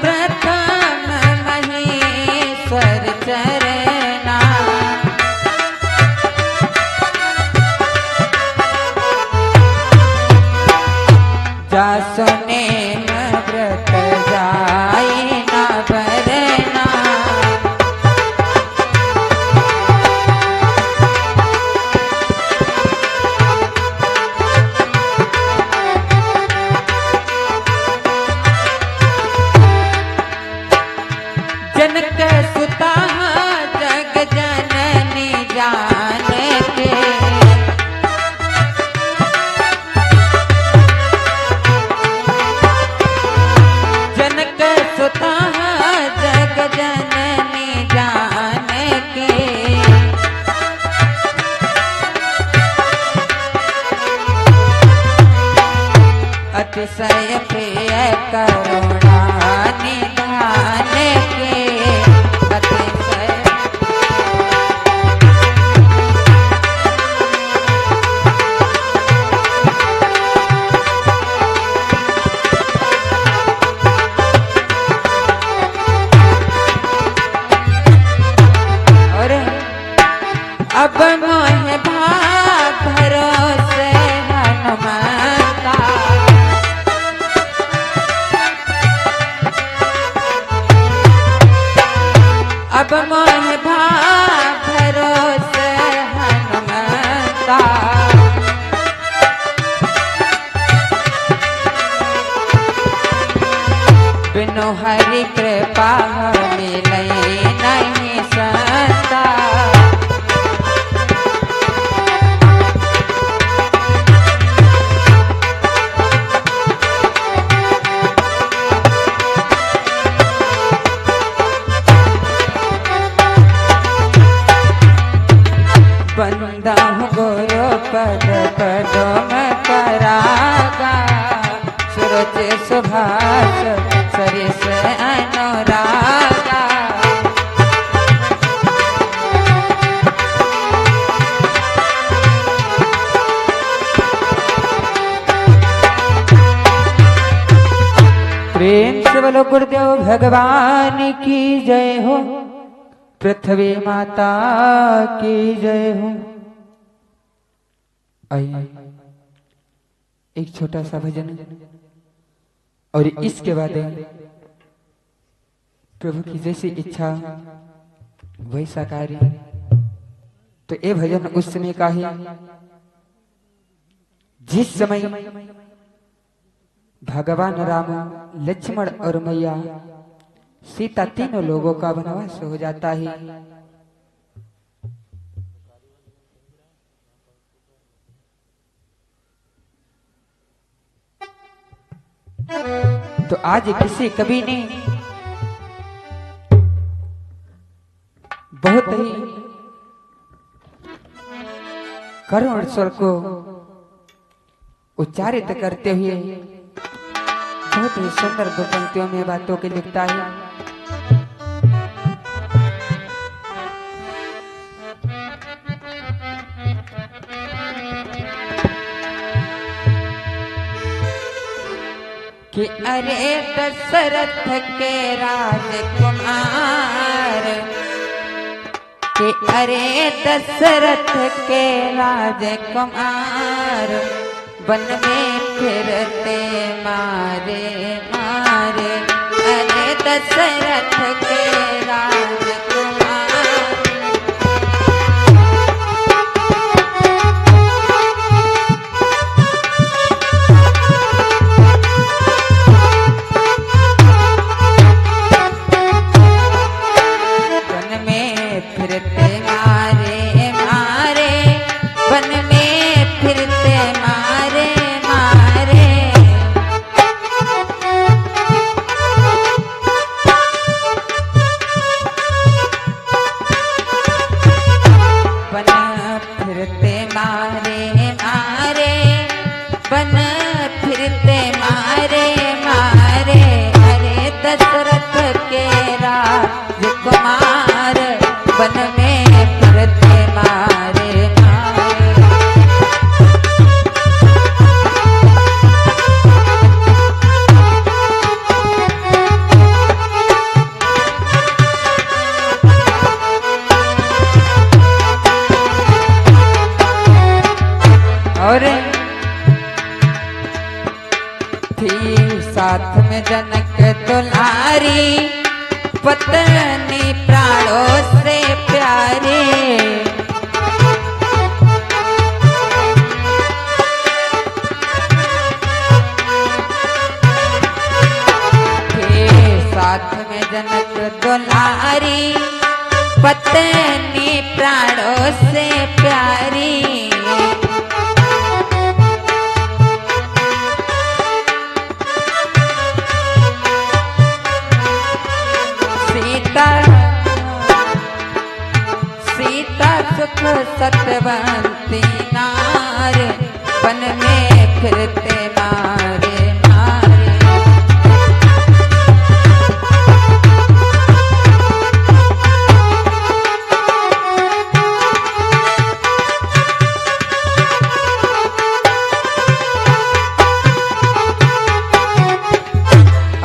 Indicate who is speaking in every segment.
Speaker 1: प्रथम महेश्वर चरना जासुने न व्रत जाए न भरना जनक सुता जग जननी जान के जनक सुता जग जननी जान के अतिशय प्रिय करुणा निधान के अतिशय और अब मोह भाव भरोसे हनुमंता अब मोह भाव भरोसे हनुमंता बिनु हरि कृपा मिले नहीं संता बंदा हूँ गुरु पद पदों में परागा सूरज सुभाष सरिस अनुरागा प्रेम से बोलो गुरुदेव भगवान की जय हो पृथ्वी माता की जय हो। आइए एक छोटा सा भजन और इसके बाद प्रभु की जैसी इच्छा वैसा कार्य। तो ये भजन उस समय का है जिस समय भगवान राम लक्ष्मण और मैया सीता तीनों लोगों का वनवास हो जाता है। तो आज किसी कवि ने बहुत ही करुण स्वर को उच्चारित करते हुए बहुत ही सुंदर दो पंक्तियों में बातों के लिखता है। कि अरे दशरथ के राजकुमार कि अरे दशरथ के राजकुमार वन में फिरते मारे मारे अरे दशरथ के जनक दुलारी, पत्नी प्राणों से प्यारी। के साथ में जनक दुलारी, पत्नी प्राणों से प्यारी। सीता सुख सतवंती नार, वन में फिरते मारे मारे।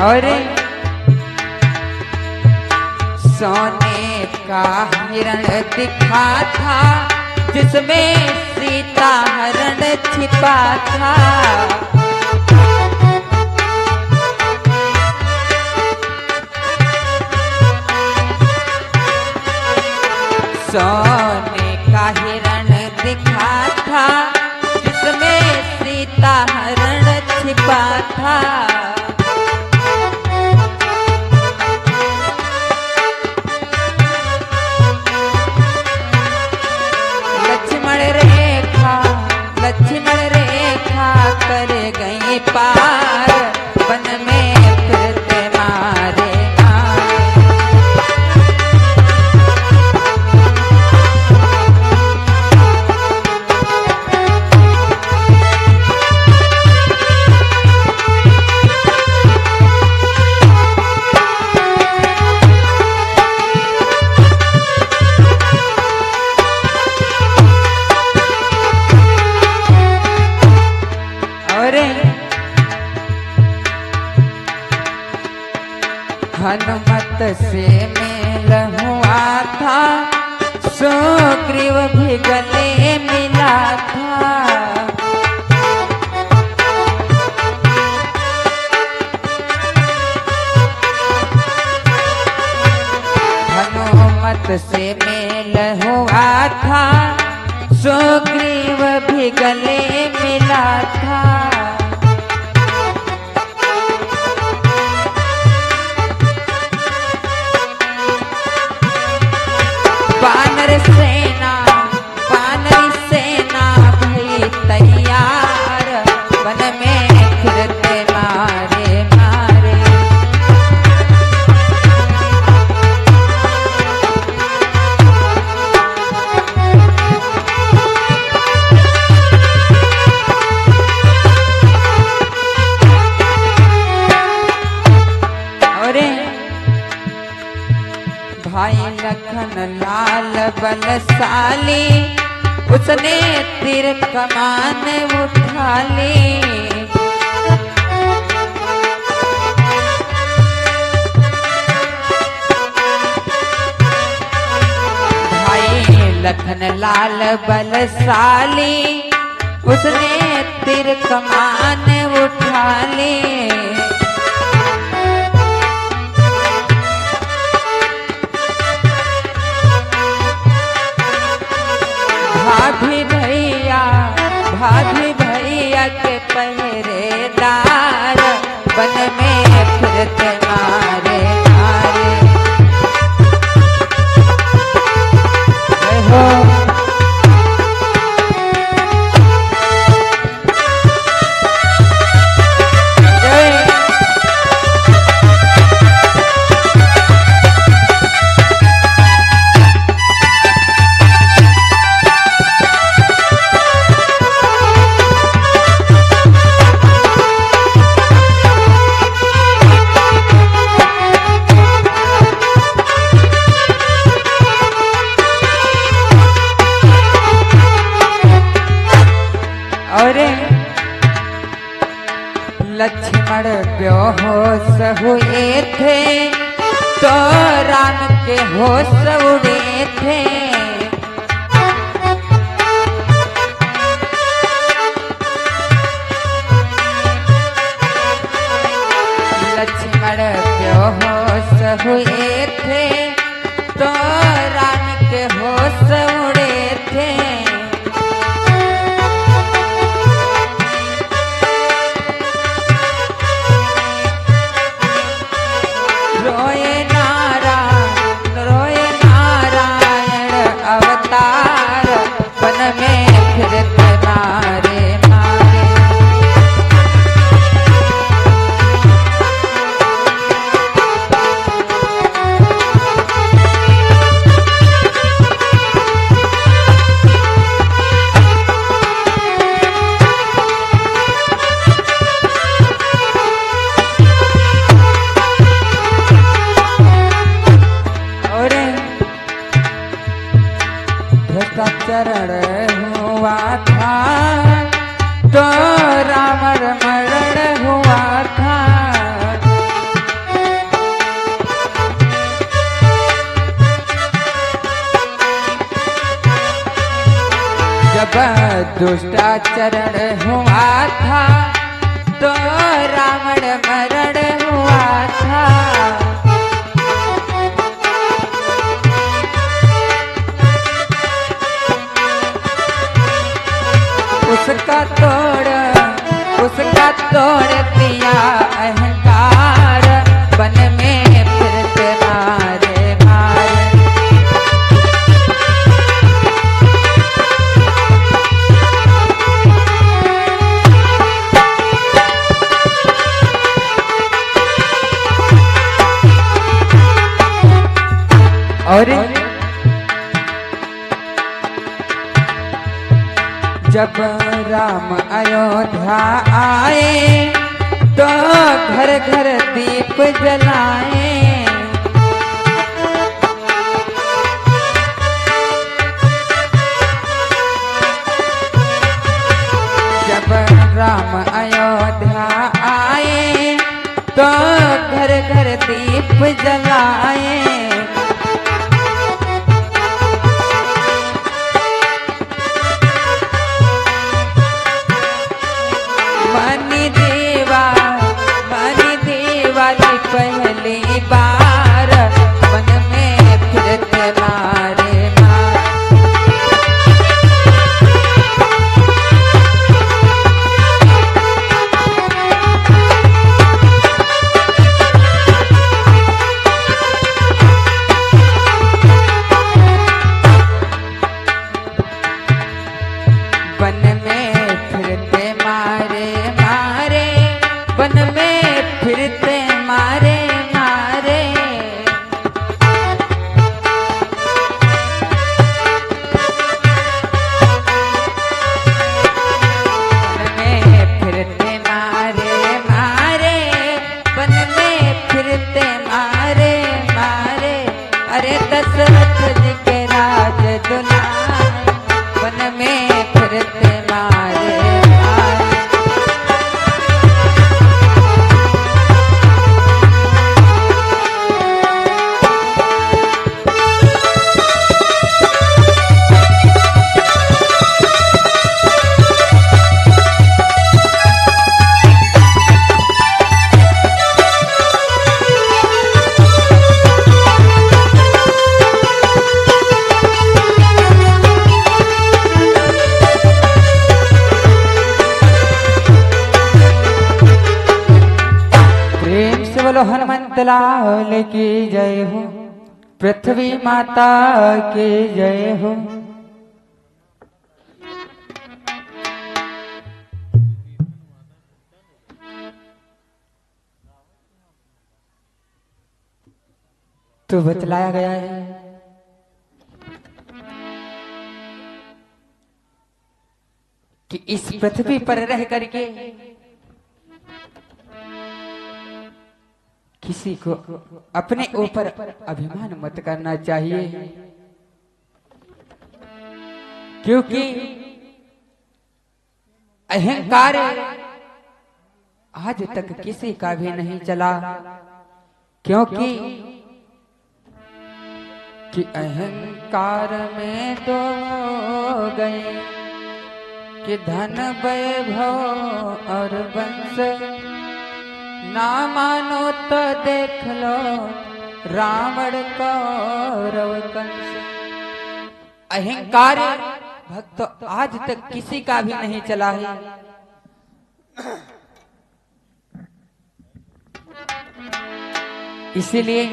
Speaker 1: और सोने का हिरण दिखा था, जिसमें सीता हरण छिपा था। सोने का हिरण दिखा था, जिसमें सीता हरण छिपा था। लक्ष्मण रेखा कर गई पार, वन में फिरते मारे मारे। हनुमत से मेल हुआ था, सुग्रीव भी गले मिला था। हनुमत से मेल हुआ था, सुग्रीव भी गले मिला था। वानरी सेना भई तैयार, वन में फिरते मारे मारे। और भाई लखन लाल बलशाली, उसने तीर कमान उठा ली। भाई लखन लाल बलशाली, उसने तीर कमान उठा ली। भाभी भैया के पहरेदार, वन में फिरते मारे मारे। जय हो। लक्ष्मण बेहोश हुए थे तो राम के होश उड़े थे। बेहोश हुए थे तो राम के होश उड़े थे। रोए नारायण अवतार वन में फिरते मारे मारे। चरण हुआ था तो रावण मरण हुआ था। जब दुष्टाचरण हुआ था तो रावण मरण हुआ था। उसका तोड़ दिया अहंकार वन में फिरते मारे मारे। और जब राम अयोध्या आए तो घर घर दीप जलाए। जब राम अयोध्या आए तो घर घर दीप जलाए। पहली बार वन में फिरते मारे मारे। वन में फिरते मारे मारे। वन में फिरते मारे मारे। वन में फिरते मारे मारे। वन में फिरते मारे मारे। अरे दशरथ जी के राज दुलारे वन में फिरते मारे मारे। बोलो हनुमंत लाल की जय हो। पृथ्वी माता की जय हो। तो बतलाया गया है कि इस पृथ्वी पर रह करके किसी को अपने ऊपर अभिमान मत करना चाहिए, क्योंकि अहंकार आज तक किसी का भी नहीं चला। क्योंकि कि अहंकार में तो गए कि धन वैभव और वंश ना मानो तो देख लो रावण कौरव कंस। अहंकार भक्त आज तक किसी का भी नहीं चला है। इसीलिए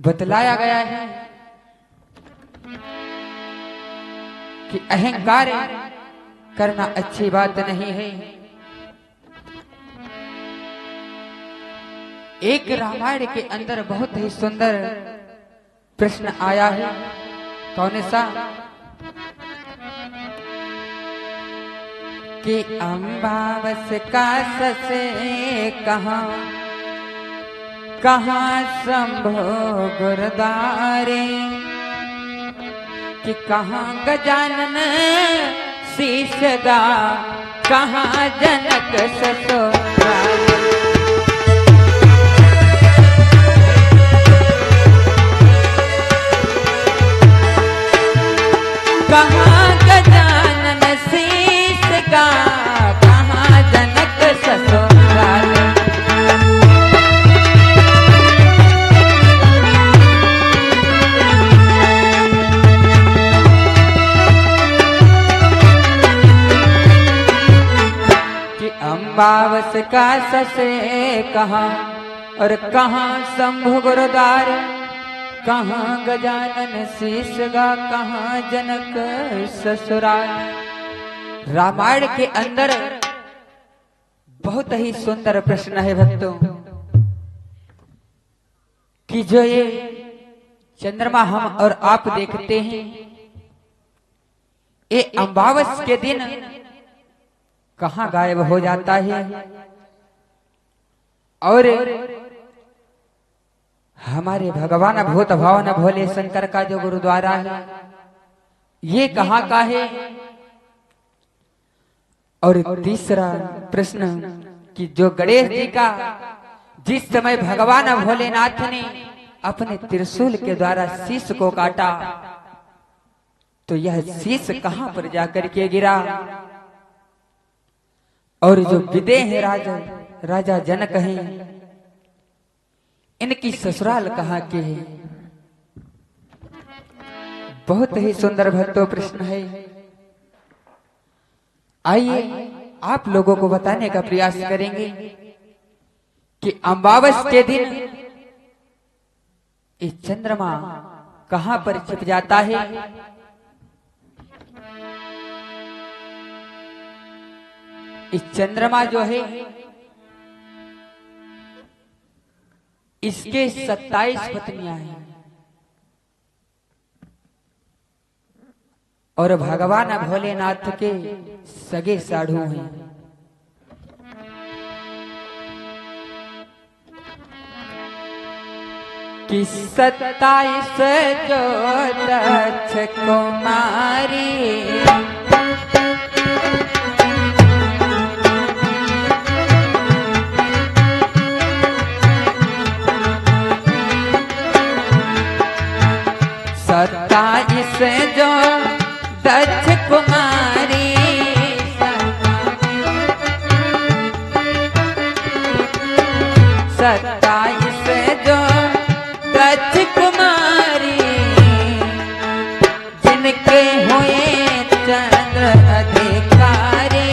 Speaker 1: बतलाया गया है कि अहंकार करना अच्छी बात नहीं है। एक रामायण के अंदर बहुत ही सुंदर प्रश्न आया है। कौन सा? कि अम्बावस का ससे कहाँ शंभो गुरदारे, कि कहाँ गजानन शीशगा, कहाँ जनक ससुराल। कहाँ गजानन शीशगा, कहाँ जनक ससुराल। अम्बावस का ससे कहाँ और कहाँ शंभु गुरुद्वार, कहाँ गजानन शीशगा, कहाँ जनक ससुराल। रामायण के अंदर बहुत ही सुंदर प्रश्न है भक्तों, कि जो ये चंद्रमा हम और आप देखते हैं, ये अम्बावस के दिन कहाँ गायब हो जाता है, और हमारे भगवान भूत भावन भोले शंकर का जो गुरुद्वारा है ये कहाँ का है। और तीसरा प्रश्न कि जो गणेश जी का जिस समय भगवान भोलेनाथ ने अपने त्रिशूल के द्वारा शीश को काटा, तो यह शीश कहाँ पर जाकर के गिरा। और जो विदेह राजा जनक हैं, इनकी ससुराल कहाँ के है। बहुत ही सुंदर भक्तों प्रश्न है। आइए आप लोगों को बताने का प्रयास करेंगे कि अमावस के दिन ये चंद्रमा कहाँ पर छिप जाता है। इस चंद्रमा जो है इसके 27 पत्नियां हैं और भगवान भोलेनाथ के सगे साढ़ू हैं। कि 27 जो दक्ष कुमारी, से जो दक्ष कुमारी, 27 से जो दक्ष कुमारी, जिनके हुए चंद्र अधिकारी।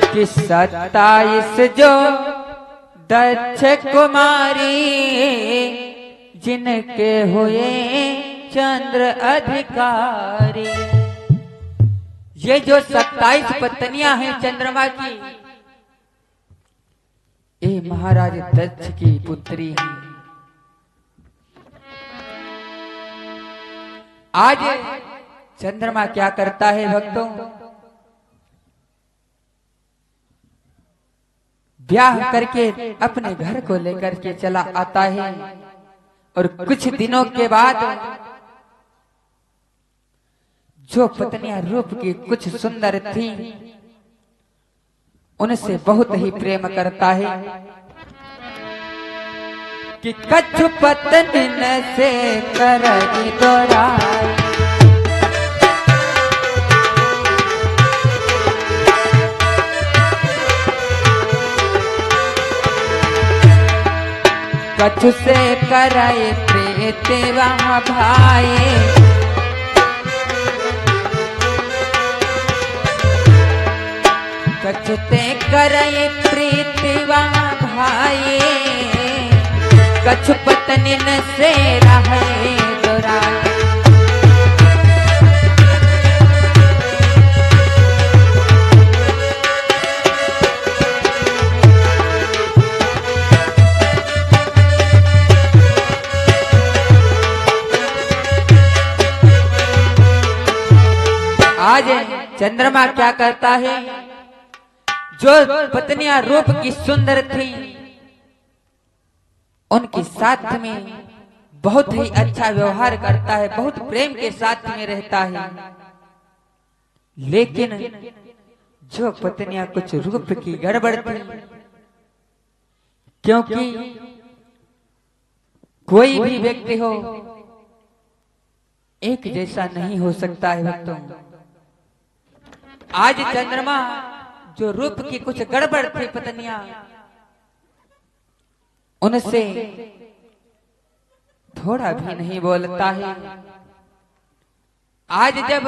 Speaker 1: कि 27 जो दक्ष कुमारी, जिनके हुए चंद्र अधिकारी। ये जो 27 पत्नियां हैं चंद्रमा की, ये महाराज दक्ष की पुत्री है। आज चंद्रमा क्या करता है भक्तों, ब्याह करके अपने घर को लेकर के चला आता है, और कुछ दिनों के बाद जो पत्नियां रूप की कुछ सुंदर थी, उनसे बहुत ही प्रेम करता है। कि कछु पतन से करई दोराई। कछु से करई प्रीत वहाँ भाई, कछु ते करई प्रीत वहाँ भाई, कछु पत्निन से रहे दोराई। आज चंद्रमा क्या करता है, जो पत्नियां रूप की सुंदर थी उनके साथ में बहुत ही अच्छा व्यवहार करता है, बहुत प्रेम के साथ में रहता है। लेकिन जो पत्नियां कुछ रूप की गड़बड़ थी, क्योंकि कोई भी व्यक्ति हो एक जैसा नहीं हो सकता है भक्तों। आज चंद्रमा जो रूप की कुछ गड़बड़ थी पत्नियां, उनसे थोड़ा भी नहीं बोलता है। आज जब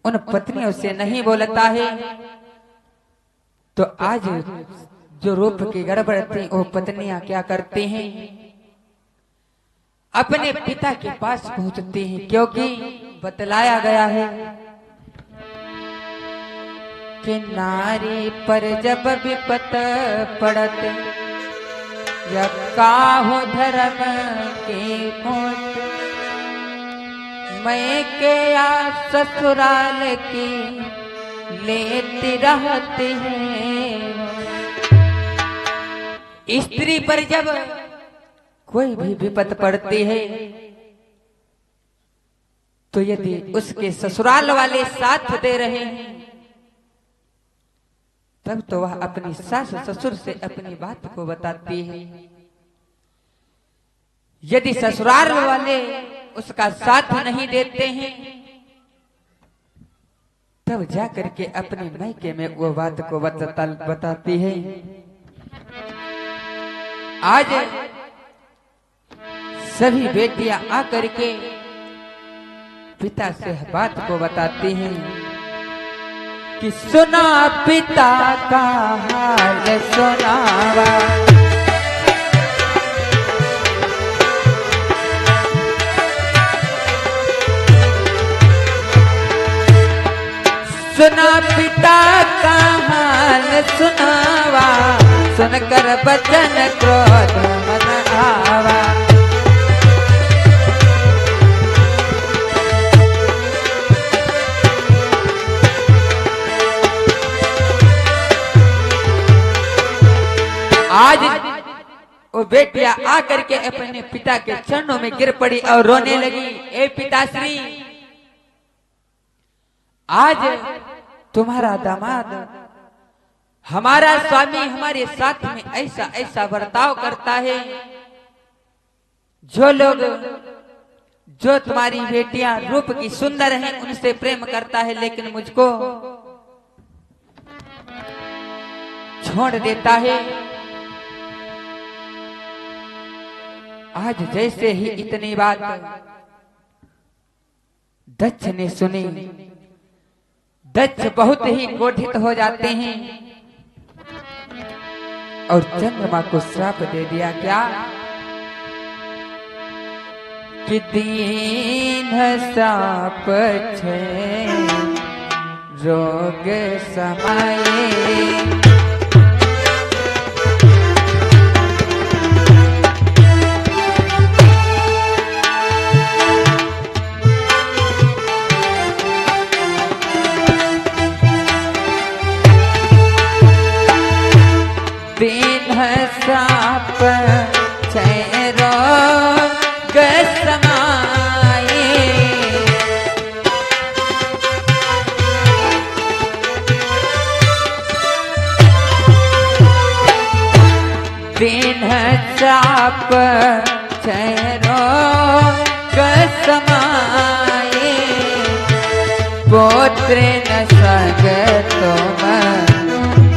Speaker 1: उन पत्नियों से नहीं बोलता है तो आज जो रूप की गड़बड़ थी वो पत्नियां क्या करती हैं, अपने पिता के पास पहुंचती हैं। क्योंकि बतलाया गया है कि नारी पर जब विपत पड़त या काहू धर्म के मोट, मैं के या ससुराल की लेती रहती है। स्त्री पर जब कोई भी विपत पड़ती है तो यदि उसके ससुराल वाले साथ दे रहे हैं तब तो वह अपनी सास ससुर से अपनी बात को बताती है। यदि ससुराल वाले उसका साथ नहीं देते हैं तब जाकर के अपने मायके में वो बात को बताती है। आज सभी बेटियां आकर के पिता से बात को बताती हैं कि सुना पिता का हाल सुनावा, सुना पिता का हाल सुनावा, सुनकर बचन क्रोध मन आवा। आज वो बेटियां आकर के अपने पिता के चरणों में गिर पड़ी और रोने लगी, ए पिताश्री, आज तुम्हारा दामाद हमारा स्वामी हमारे साथ में ऐसा ऐसा बर्ताव करता है। जो तुम्हारी बेटियां रूप की सुंदर हैं उनसे प्रेम करता है, लेकिन मुझको छोड़ देता है। आज जैसे ही इतनी बात दक्ष ने सुनी, दक्ष बहुत ही क्रोधित हो जाते हैं और चंद्रमा को श्राप दे दिया। क्या कि दीन श्राप छे रोग समाये, श्राप छे रोग समाये, श्राप चेहरो कसमाए पुत्र न सग तुम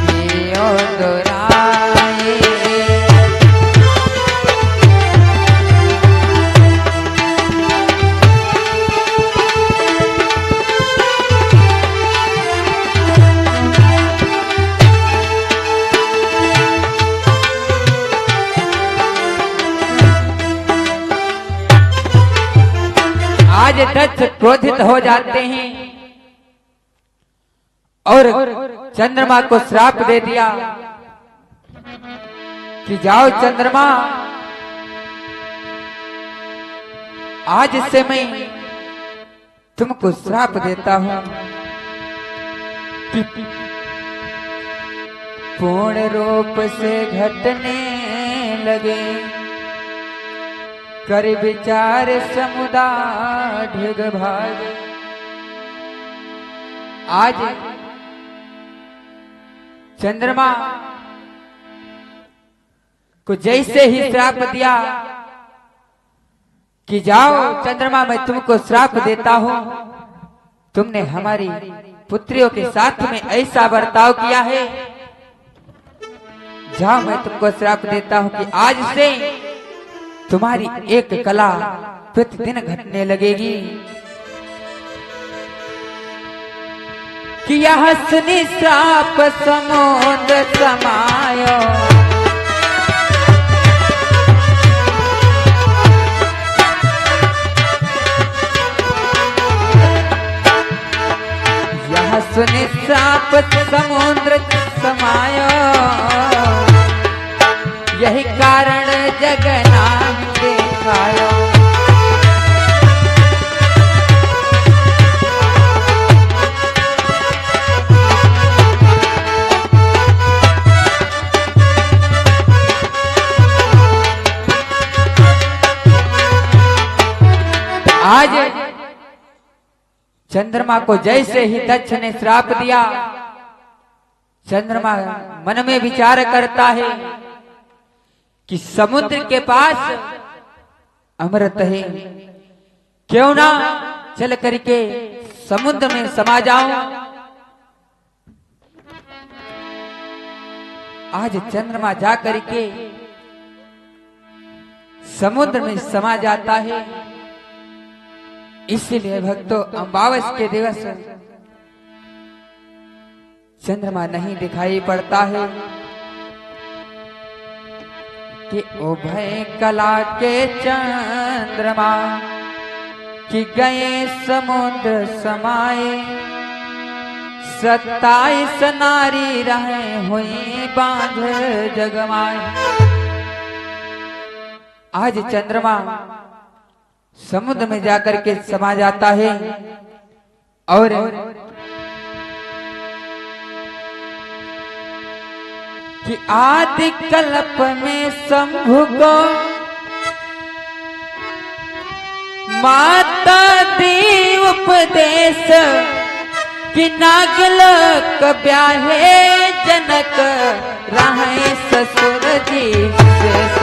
Speaker 1: कियो दुराए। आज दक्ष क्रोधित हो जाते हैं और चंद्रमा को श्राप दे दिया कि जाओ चंद्रमा, आज से मैं तुमको श्राप देता हूं कि पूर्ण रूप से घटने लगे कर विचार समुदाय ढिग भाग। आज चंद्रमा को जैसे ही श्राप दिया कि जाओ चंद्रमा, मैं तुमको श्राप देता हूं, तुमने हमारी पुत्रियों के साथ में ऐसा बर्ताव किया है, जाओ मैं तुमको श्राप देता हूं कि आज से तुम्हारी एक कला प्रतिदिन घटने लगेगी। कि यह सुनी श्राप समुद्र समायो यह सुनी श्राप समुद्र समायो यही कारण जगन्नाथ दिखायो। आज चंद्रमा को जैसे ही दक्ष ने श्राप दिया, चंद्रमा मन में विचार करता है कि समुद्र के पास अमृत है, क्यों ना चल करके समुद्र में समा जाऊं। आज चंद्रमा जा करके समुद्र में समा जाता है। इसीलिए भक्तों, अमावस के दिवस चंद्रमा नहीं दिखाई पड़ता है कि उभय कला के चंद्रमा कि गए समुद्र समाए 27 नारी रहे हुई बांध जगमाए। आज चंद्रमा समुद्र में जाकर के समा जाता है और कि आदि कल्प में शंभु को माता दी उपदेश कि नागलोक ब्याहे जनक रहे ससुर जी शेष।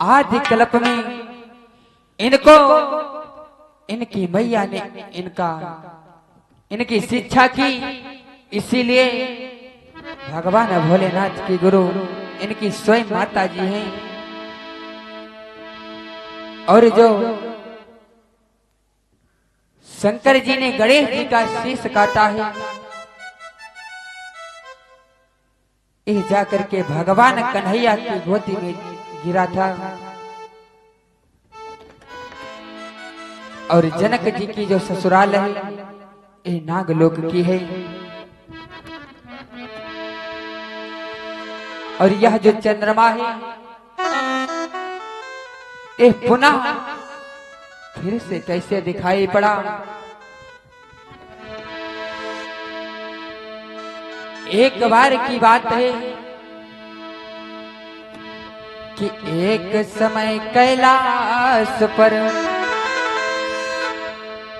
Speaker 1: आदि कल्प में इनको इनकी मैया ने इनकी शिक्षा की, इसीलिए भगवान भोलेनाथ की गुरु इनकी स्वयं माता जी हैं। और जो शंकर जी ने गणेश जी का शीश काटा है, ये जाकर के भगवान कन्हैया की गोदी में गिरा था। और जनक जी की जो ससुराल है ये नागलोक की है। और यह जो चंद्रमा है ये पुनः फिर से कैसे दिखाई पड़ा। एक बार की बात है कि एक समय कैलाश पर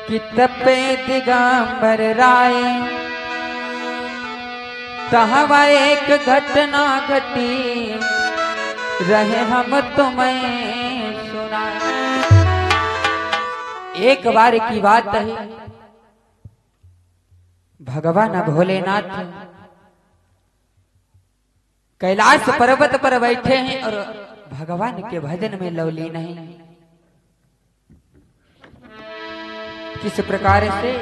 Speaker 1: कि तपे दिगंबर राय, तहवा एक घटना घटी रहे हम तुम्हें सुनाए। एक बार की बात है, भगवान भोलेनाथ कैलाश पर्वत पर बैठे हैं और भगवान के भजन में लवलीन हैं। किस प्रकार से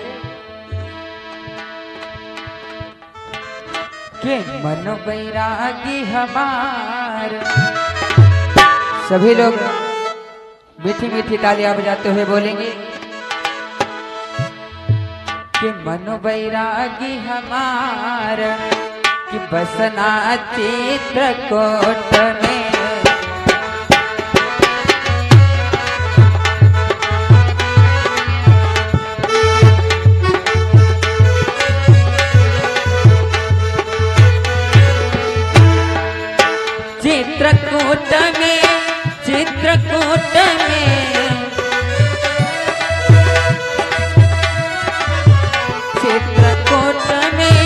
Speaker 1: कि मन बैरागी हमार। सभी लोग मीठी मीठी तालियां बजाते हुए बोलेंगे कि मन बैरागी हमार कि बसना चित्रकूट में। चित्रकूट में, चित्रकूट में, चित्रकूट में,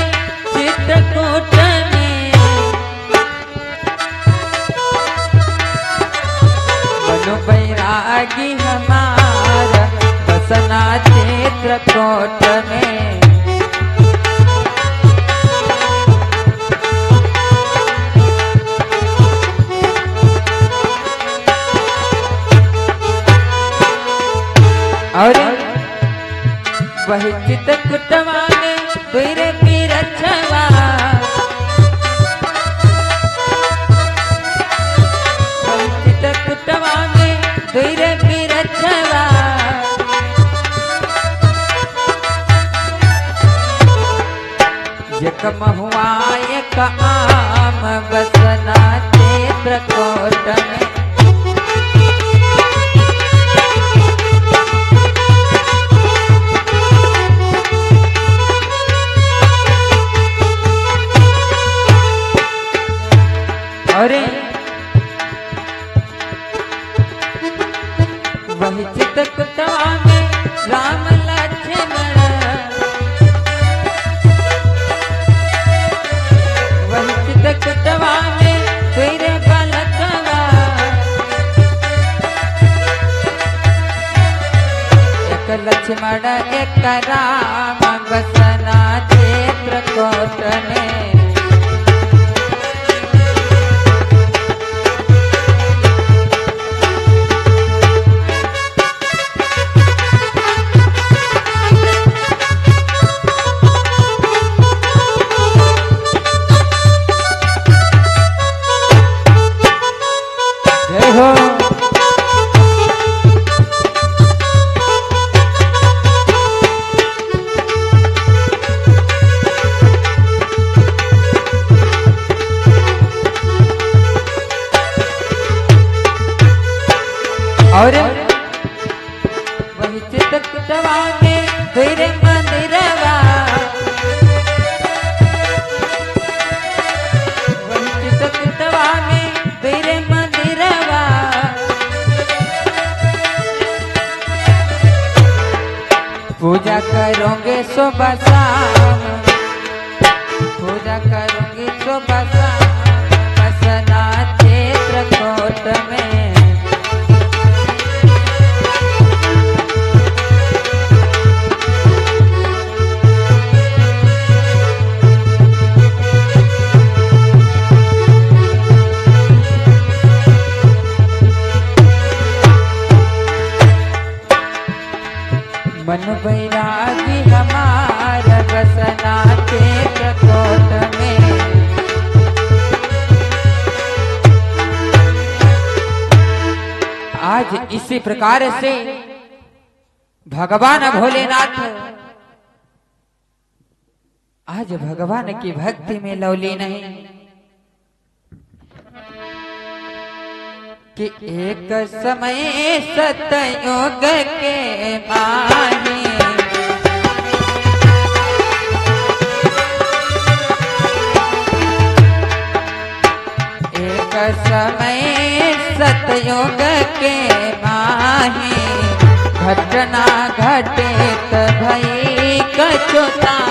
Speaker 1: चित्रकूट में मनो बैरागी हमारा बसना चित्रकूट में। और वही चित्रकूटवा में दुईरे पीर छवा, वही चित्रकूटवा में दुईरे पीर छवा। एक महुआ एक आम बसना चित्रकूट में। अरे वही चित्रकूटवा में राम लक्ष्मण, वही चित्रकूटवा में तेरे बालकवा। एक लक्ष्मण एक राम बसना चित्रकूट में। और वही चित्रकूटवा में तेरे मंदिरवा, वही चित्रकूटवा में तेरे मंदिरवा। पूजा करोगे सुबह शाम, पूजा करोगे सुबह शाम बसना चित्रकूट में। मन बैरागी हमारा बसना चित्रकूट में। आज इसी प्रकार से भगवान भोलेनाथ आज भगवान की भक्ति में लवलीन है कि एक समय सतयुग के माही, एक समय के माहे घटना घटे त भई कछुताहे।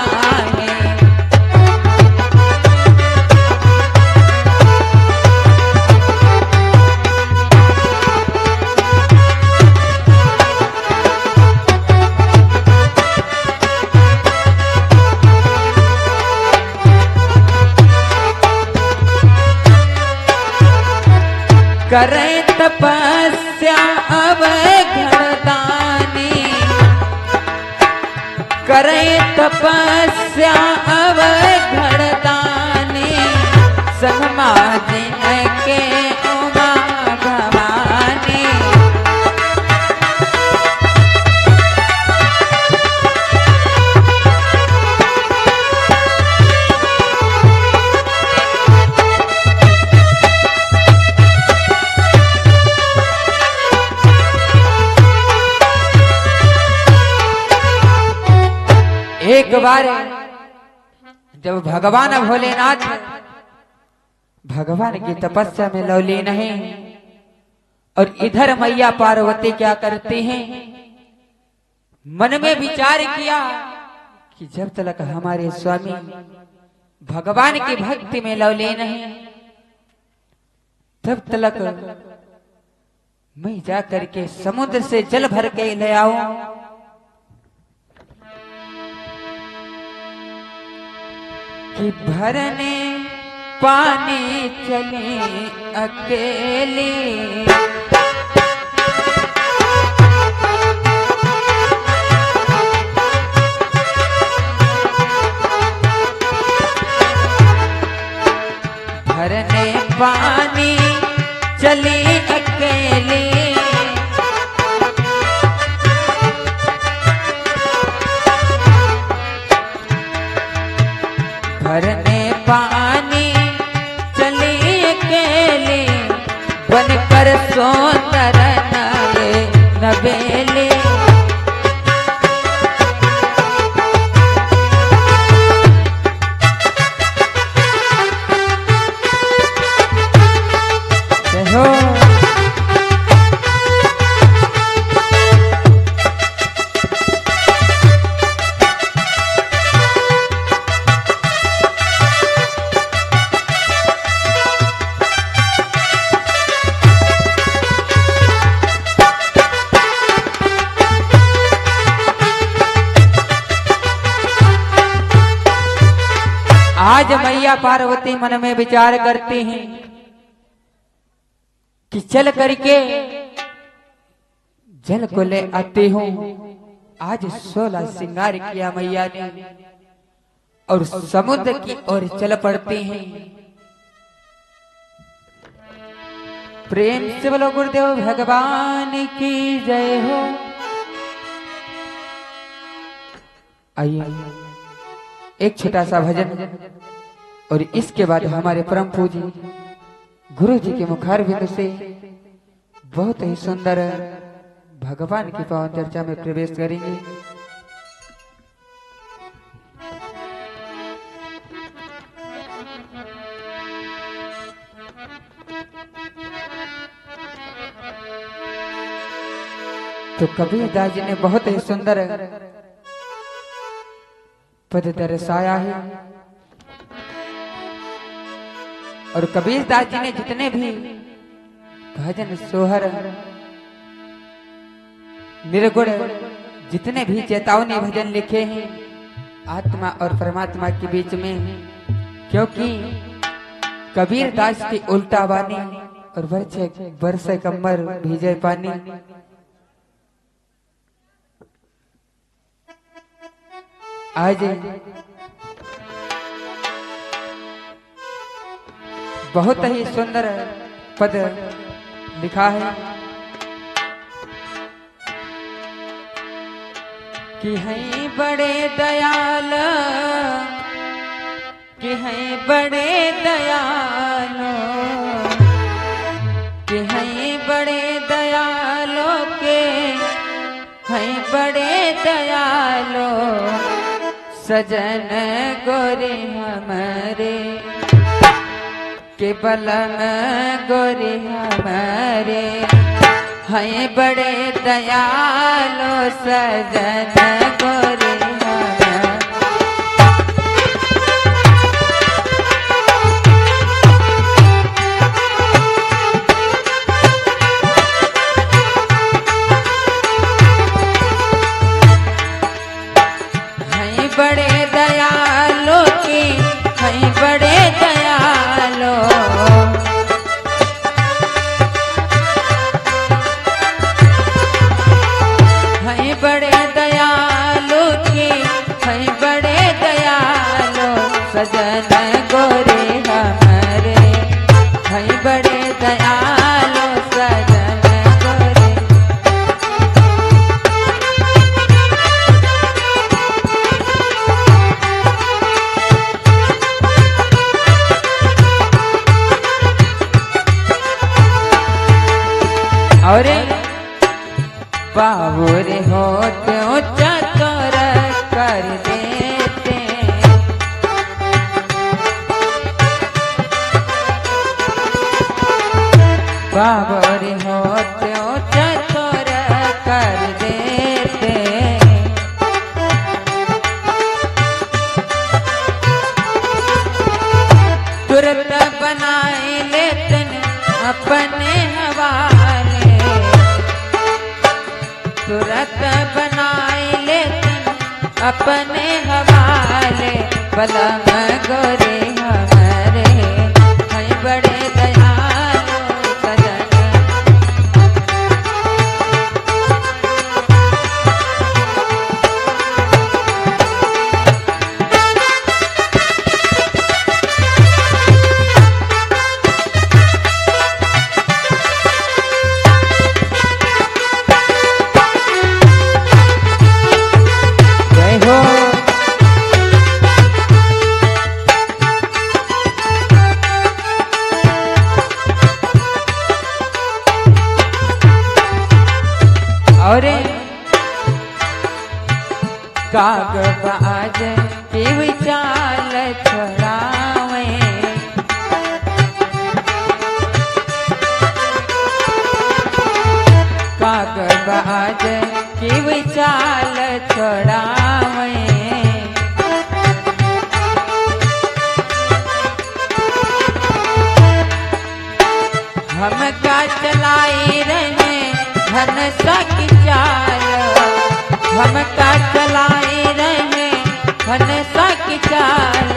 Speaker 1: करे तपस्या अब घरदानी, करे तपस्या अब घरदानी, संगमा के उमा भवानी। एक बार जब भगवान भोलेनाथ भगवान की तपस्या में लवलीन है और इधर मैया पार्वती क्या करते हैं, मन में विचार किया कि जब तक हमारे स्वामी भगवान की भक्ति में लवलीन है तब तक मैं जा करके समुद्र से जल भर के ले आऊं। कि भरने पानी चले अकेले, भरने पानी चले अकेले, भरने पानी चले अकेले, बनकर सोंदर नए नवेले। आज मैया पार्वती मन में विचार करती हैं कि चल करके जल को ले आती हूँ। आज 16 श्रृंगार किया मैया ने और समुद्र की ओर चल पड़ती हैं। प्रेम से बोलो गुरुदेव भगवान की जय हो। आइए एक छोटा सा भजन और इसके बाद हमारे परम पूज्य गुरु जी के मुखारविंद से बहुत ही सुंदर भगवान की पावन चर्चा में प्रवेश करेंगे। तो कबीरदास जी ने बहुत ही सुंदर पद दर्शाया है और कबीरदास जी ने जितने भी भजन सोहर निर्गुण जितने भी चेतावनी भजन लिखे हैं आत्मा और परमात्मा के बीच में, क्योंकि कबीरदास की उल्टा वाणी और बरसे कमर भीजे पानी। आज बहुत ही सुंदर पद लिखा है कि हैं बड़े दयाल, कि हैं बड़े दयालो, कि हैं बड़े दयालो, के हैं बड़े दयालो, सजन गोरे हमारे के बलम गोरे हमारे। हैं बड़े दयालो सजन गोरे बड़े दयालो की हैं बड़े दयालो हैं बड़े दयालो की हैं बड़े दयालो सजन गोरे हमारे हैं बड़े दयालो सजन गोरे और बाबूरे होते ऊंचा तोर कर देते बाबूरे होते ऊंचा तोर कर देते तुरंत बनाए लेतन अपने हवाले तुरंत बनाए लेतन अपने हवाले बलम गोरे हमारे हैं बड़े दयालो सजन और काग बाज की विचाल छोड़ावे काग बाज की विचाल छोड़ावे हम का चलाई रहे धन सकी चाल हम का चलाए रहे धन सकी चाल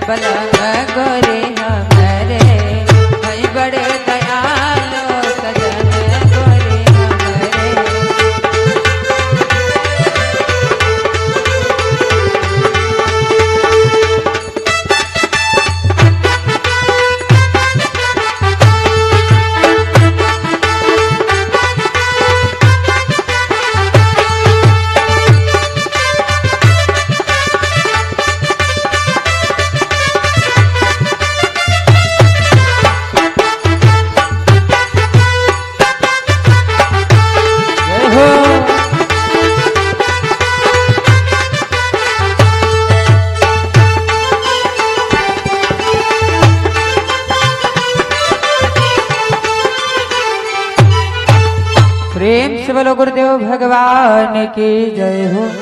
Speaker 1: बलम गोरे हमारे हैं बड़े दयालो सजन गोरे हमारे प्रेम से बोलो गुरुदेव भगवान की जय हो।